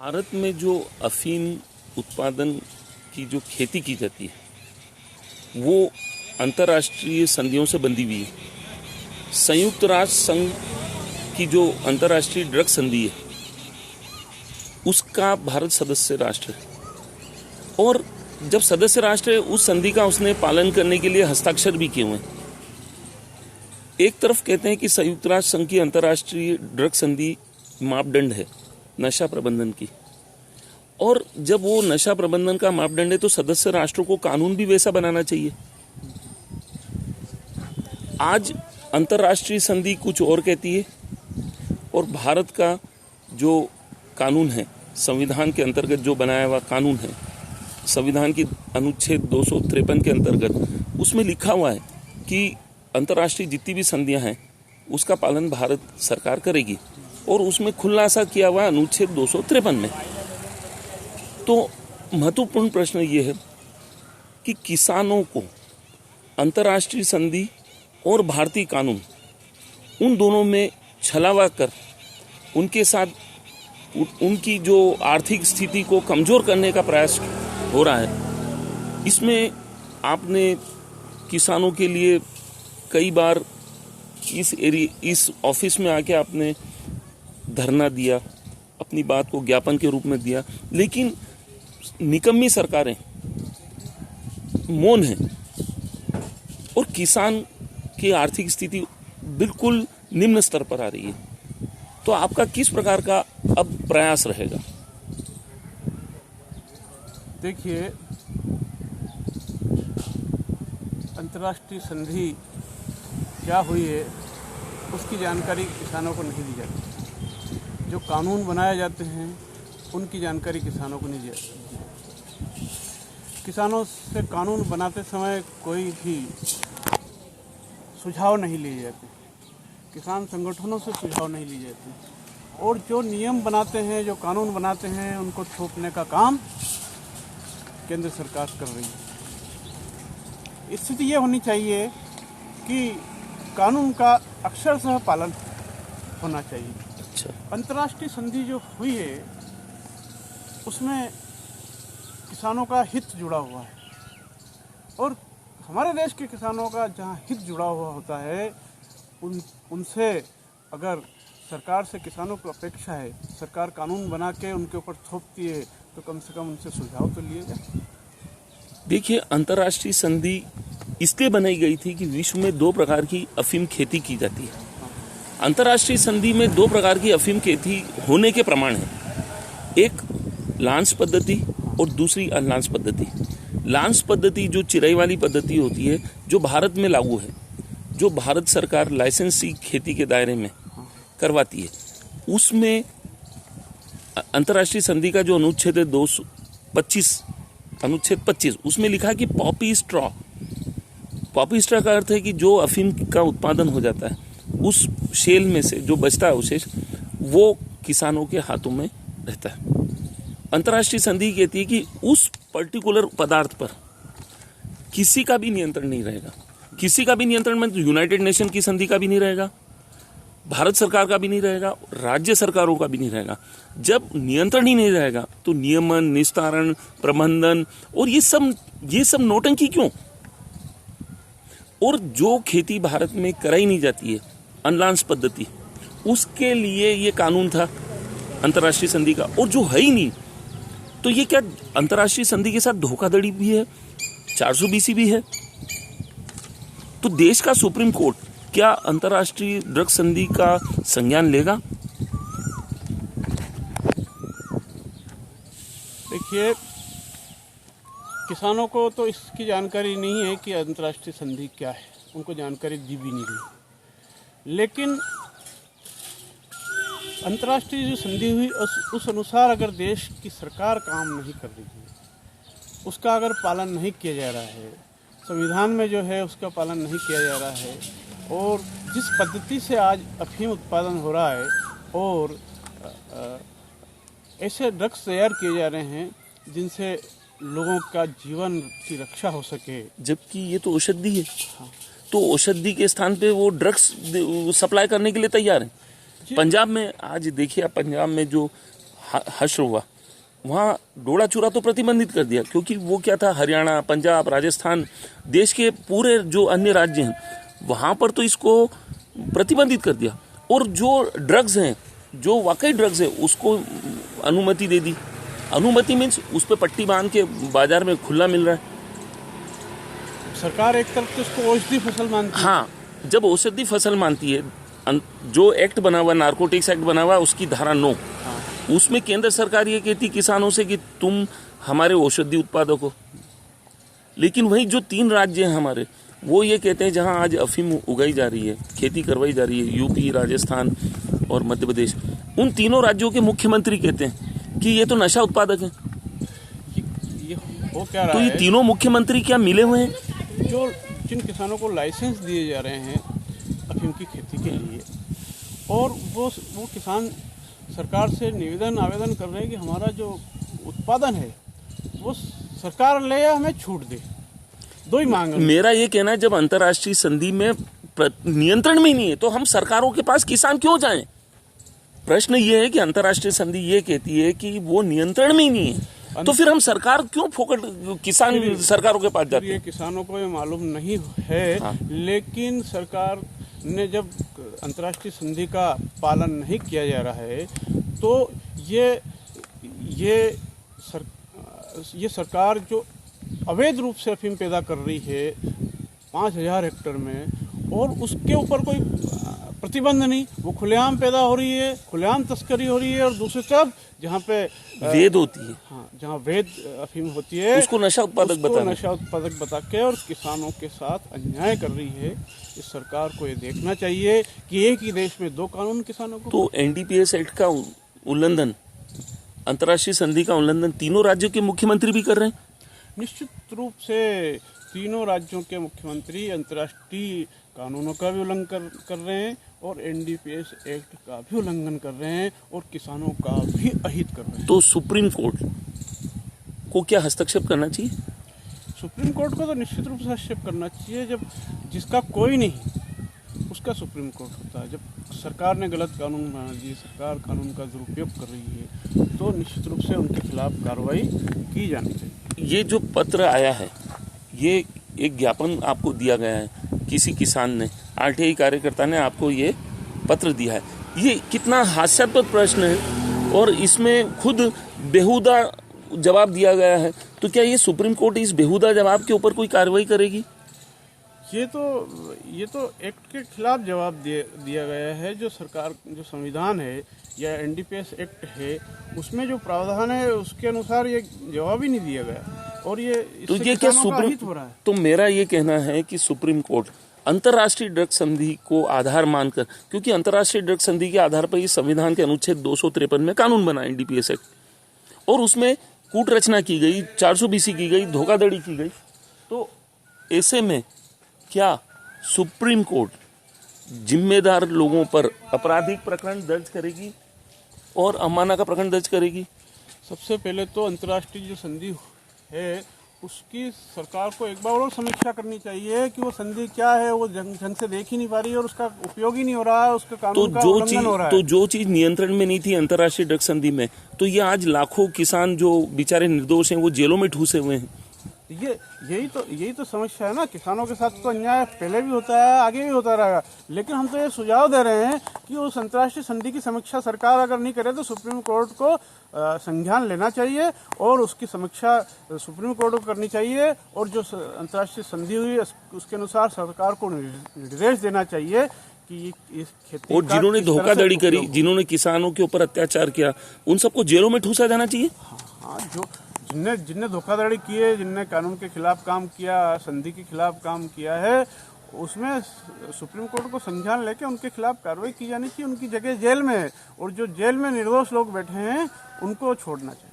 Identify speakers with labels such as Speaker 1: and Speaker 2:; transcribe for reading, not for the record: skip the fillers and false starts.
Speaker 1: भारत में जो अफीम उत्पादन की जो खेती की जाती है वो अंतर्राष्ट्रीय संधियों से बंधी हुई है। संयुक्त राष्ट्र संघ की जो अंतर्राष्ट्रीय ड्रग संधि है उसका भारत सदस्य राष्ट्र है और जब सदस्य राष्ट्र है उस संधि का उसने पालन करने के लिए हस्ताक्षर भी किए हुए हैं। एक तरफ कहते हैं कि संयुक्त राष्ट्र संघ की अंतर्राष्ट्रीय ड्रग संधि मापदंड है नशा प्रबंधन की, और जब वो नशा प्रबंधन का मापदंड है तो सदस्य राष्ट्रों को कानून भी वैसा बनाना चाहिए। आज अंतर्राष्ट्रीय संधि कुछ और कहती है और भारत का जो कानून है, संविधान के अंतर्गत जो बनाया हुआ कानून है, संविधान की अनुच्छेद 253 के अंतर्गत उसमें लिखा हुआ है कि अंतर्राष्ट्रीय जितनी भी संधियां हैं उसका पालन भारत सरकार करेगी, और उसमें खुलासा किया हुआ अनुच्छेद 253 में। तो महत्वपूर्ण प्रश्न ये है कि किसानों को अंतर्राष्ट्रीय संधि और भारतीय कानून उन दोनों में छलावा कर उनके साथ उनकी जो आर्थिक स्थिति को कमजोर करने का प्रयास हो रहा है। इसमें आपने किसानों के लिए कई बार इस ऑफिस में आके आपने धरना दिया, अपनी बात को ज्ञापन के रूप में दिया, लेकिन निकम्मी सरकारें मौन हैं और किसान की आर्थिक स्थिति बिल्कुल निम्न स्तर पर आ रही है। तो आपका किस प्रकार का अब प्रयास रहेगा?
Speaker 2: देखिए, अंतर्राष्ट्रीय संधि क्या हुई है उसकी जानकारी किसानों को नहीं दी जाती। जो कानून बनाए जाते हैं उनकी जानकारी किसानों को नहीं दी जाती। किसानों से कानून बनाते समय कोई भी सुझाव नहीं लिए जाते, किसान संगठनों से सुझाव नहीं लिए जाते, और जो नियम बनाते हैं, जो कानून बनाते हैं, उनको थोपने का काम केंद्र सरकार कर रही है। स्थिति ये होनी चाहिए कि कानून का अक्षरशः पालन होना चाहिए।
Speaker 1: अच्छा।
Speaker 2: अंतर्राष्ट्रीय संधि जो हुई है उसमें किसानों का हित जुड़ा हुआ है, और हमारे देश के किसानों का जहाँ हित जुड़ा हुआ होता है उनसे अगर सरकार से किसानों को अपेक्षा है, सरकार कानून बना के उनके ऊपर थोपती है, तो कम से कम उनसे सुझाव तो लिए जाए।
Speaker 1: देखिए, अंतर्राष्ट्रीय संधि इसलिए बनाई गई थी कि विश्व में 2 प्रकार की अफीम खेती की जाती है। अंतर्राष्ट्रीय संधि में 2 प्रकार की अफीम खेती होने के प्रमाण है, एक लांस पद्धति और दूसरी अनलांस पद्धति। लांस पद्धति जो चिराई वाली पद्धति होती है, जो भारत में लागू है, जो भारत सरकार लाइसेंसी खेती के दायरे में करवाती है, उसमें अंतर्राष्ट्रीय संधि का जो अनुच्छेद है 225 अनुच्छेद 25, उसमें लिखा है कि पॉपी स्ट्रॉ का अर्थ है कि जो अफीम का उत्पादन हो जाता है उस शेल में से जो बचता है अवशेष वो किसानों के हाथों में रहता है। अंतर्राष्ट्रीय संधि कहती है कि उस पर्टिकुलर पदार्थ पर किसी का भी नियंत्रण नहीं रहेगा। किसी का भी नियंत्रण में यूनाइटेड नेशन की संधि का भी नहीं रहेगा, भारत सरकार का भी नहीं रहेगा, राज्य सरकारों का भी नहीं रहेगा। जब नियंत्रण ही नहीं रहेगा तो नियमन, निस्तारण, प्रबंधन और ये सब नौटंकी क्यों? और जो खेती भारत में कराई नहीं जाती है, अनलांस पद्धति, उसके लिए ये कानून था अंतर्राष्ट्रीय संधि का, और जो है ही नहीं, तो ये क्या अंतर्राष्ट्रीय संधि के साथ धोखाधड़ी भी है, 420 भी है? तो देश का सुप्रीम कोर्ट क्या अंतर्राष्ट्रीय ड्रग संधि का संज्ञान लेगा?
Speaker 2: देखिए, किसानों को तो इसकी जानकारी नहीं है कि अंतर्राष्ट्रीय संधि क्या है, उनको जानकारी दी भी नहीं गई। लेकिन अंतर्राष्ट्रीय जो संधि हुई उस अनुसार अगर देश की सरकार काम नहीं कर रही है, उसका अगर पालन नहीं किया जा रहा है, संविधान में जो है उसका पालन नहीं किया जा रहा है, और जिस पद्धति से आज अफीम उत्पादन हो रहा है और ऐसे ड्रग्स तैयार किए जा रहे हैं जिनसे लोगों का जीवन की रक्षा हो सके,
Speaker 1: जबकि ये तो औषधि है। हाँ। तो औषधि के स्थान पे वो ड्रग्स सप्लाई करने के लिए तैयार हैं। पंजाब में आज देखिए, आप पंजाब में जो हश्र हुआ, वहाँ डोड़ा चूरा तो प्रतिबंधित कर दिया, क्योंकि वो क्या था, हरियाणा, पंजाब, राजस्थान, देश के पूरे जो अन्य राज्य हैं वहाँ पर तो इसको प्रतिबंधित कर दिया। और जो ड्रग्स हैं, जो वाकई ड्रग्स है, उसको अनुमति दे दी। अनुमति मीन्स उस पर पट्टी बांध के बाजार में खुला मिल रहा है।
Speaker 2: सरकार एक तरफ से उसको औषधि फसल मानती है।
Speaker 1: हाँ, जब औषधि फसल मानती है, जो एक्ट बना हुआ, नारकोटिक्स एक्ट बना हुआ, उसकी धारा 9, उसमें केंद्र सरकार ये कहती किसानों से कि तुम हमारे औषधि उत्पादक हो। लेकिन वही जो 3 राज्य हैं हमारे, वो ये कहते हैं जहां आज अफीम उगाई जा रही है, खेती करवाई जा रही है, यूपी, राजस्थान और मध्य प्रदेश, उन तीनों राज्यों के मुख्यमंत्री कहते हैं कि ये तो नशा उत्पादक है।
Speaker 2: ये हो क्या रहा
Speaker 1: तो ये
Speaker 2: है,
Speaker 1: तीनों मुख्यमंत्री क्या मिले हुए हैं?
Speaker 2: जो जिन किसानों को लाइसेंस दिए जा रहे हैं अफीम की खेती के लिए, और वो किसान सरकार से आवेदन कर रहे हैं कि हमारा जो उत्पादन है वो सरकार ले या हमें छूट दे। 2 ही मांग है।
Speaker 1: मेरा ये कहना है, जब अंतर्राष्ट्रीय संधि में नियंत्रण में ही नहीं है तो हम सरकारों के पास किसान क्यों जाएं? प्रश्न ये है कि अंतर्राष्ट्रीय संधि ये कहती है कि वो नियंत्रण में ही नहीं है, तो फिर हम सरकार क्यों फोकट किसान सरकारों के पास जाते हैं?
Speaker 2: ये किसानों को ये मालूम नहीं है।
Speaker 1: हाँ। लेकिन
Speaker 2: सरकार ने जब अंतर्राष्ट्रीय संधि का पालन नहीं किया जा रहा है तो ये सरकार जो अवैध रूप से अफीम पैदा कर रही है 5000 हेक्टेयर में, और उसके ऊपर कोई प्रतिबंध नहीं, वो खुलेआम पैदा हो रही है, खुलेआम तस्करी हो रही है। और दूसरी तरफ जहाँ पे
Speaker 1: वेद होती है,
Speaker 2: हाँ, जहाँ वैध अफीम होती है,
Speaker 1: उसको नशा उत्पादक
Speaker 2: बता के और किसानों के साथ अन्याय कर रही है। इस सरकार को ये देखना चाहिए कि एक ही देश में 2 कानून किसानों को।
Speaker 1: तो एनडीपीएस एक्ट का उल्लंघन, अंतर्राष्ट्रीय संधि का उल्लंघन तीनों राज्यों के मुख्यमंत्री भी कर रहे हैं।
Speaker 2: निश्चित रूप से तीनों राज्यों के मुख्यमंत्री अंतर्राष्ट्रीय कानूनों का भी उल्लंघन कर रहे हैं और एनडीपीएस एक्ट का भी उल्लंघन कर रहे हैं और किसानों का भी अहित कर रहे हैं।
Speaker 1: तो सुप्रीम कोर्ट को क्या हस्तक्षेप करना चाहिए?
Speaker 2: सुप्रीम कोर्ट को तो निश्चित रूप से हस्तक्षेप करना चाहिए। जब जिसका कोई नहीं उसका सुप्रीम कोर्ट होता है। जब सरकार ने गलत कानून बना दिए, सरकार कानून का दुरुपयोग कर रही है, तो निश्चित रूप से उनके खिलाफ कार्रवाई की जानी चाहिए।
Speaker 1: ये जो पत्र आया है, ये एक ज्ञापन आपको दिया गया है, किसी किसान ने, आरटीआई कार्यकर्ता ने आपको ये पत्र दिया है, ये कितना हास्यास्पद प्रश्न है और इसमें खुद बेहुदा जवाब दिया गया है। तो क्या ये सुप्रीम कोर्ट इस बेहुदा जवाब के ऊपर कोई कार्रवाई करेगी?
Speaker 2: ये तो एक्ट के खिलाफ जवाब दिया गया है। जो सरकार, जो संविधान है या एनडीपीएस एक्ट है, उसमें जो प्रावधान है उसके अनुसार ये जवाब ही नहीं दिया गया और ये
Speaker 1: तो ये क्या सुप्रीम हो रहा है। तो मेरा ये कहना है कि सुप्रीम कोर्ट अंतर्राष्ट्रीय ड्रग संधि को आधार मानकर, क्योंकि अंतर्राष्ट्रीय ड्रग संधि के आधार पर इस संविधान के अनुच्छेद 253 में कानून बना एनडीपीएस एक्ट, और उसमें कूट रचना की गई, 420 की गई, धोखाधड़ी की गई। तो ऐसे में क्या सुप्रीम कोर्ट जिम्मेदार लोगों पर आपराधिक प्रकरण दर्ज करेगी और अवमानना का प्रकरण दर्ज करेगी?
Speaker 2: सबसे पहले तो अंतर्राष्ट्रीय जो संधि है उसकी सरकार को एक बार और समीक्षा करनी चाहिए कि वो संधि क्या है, वो ढंग से देख ही नहीं पा रही है और उसका उपयोग ही नहीं हो रहा है, उसका कानून का उल्लंघन हो रहा है।
Speaker 1: तो जो चीज नियंत्रण में नहीं थी अंतर्राष्ट्रीय ड्रग संधि में, तो ये आज लाखों किसान जो बेचारे निर्दोष हैं वो जेलों में ठूसे हुए हैं।
Speaker 2: यही तो समस्या है ना। किसानों के साथ तो अन्याय पहले भी होता है, आगे भी होता रहेगा। लेकिन हम तो ये सुझाव दे रहे हैं कि उस अंतर्राष्ट्रीय संधि की समीक्षा सरकार अगर नहीं करे तो सुप्रीम कोर्ट को संज्ञान लेना चाहिए और उसकी समीक्षा सुप्रीम कोर्ट को करनी चाहिए। और जो अंतर्राष्ट्रीय संधि हुई उसके अनुसार सरकार को निर्देश देना चाहिए कि इस खेती
Speaker 1: और जिन्होंने धोखाधड़ी करी, जिन्होंने किसानों के ऊपर अत्याचार किया, उन सबको जेलों में ठूसा जाना चाहिए।
Speaker 2: हाँ, जिनने धोखाधड़ी की है, जिनने कानून के खिलाफ काम किया, संधि के खिलाफ काम किया है, उसमें सुप्रीम कोर्ट को संज्ञान लेके उनके खिलाफ कार्रवाई की जानी चाहिए। उनकी जगह जेल में है और जो जेल में निर्दोष लोग बैठे हैं उनको छोड़ना चाहिए।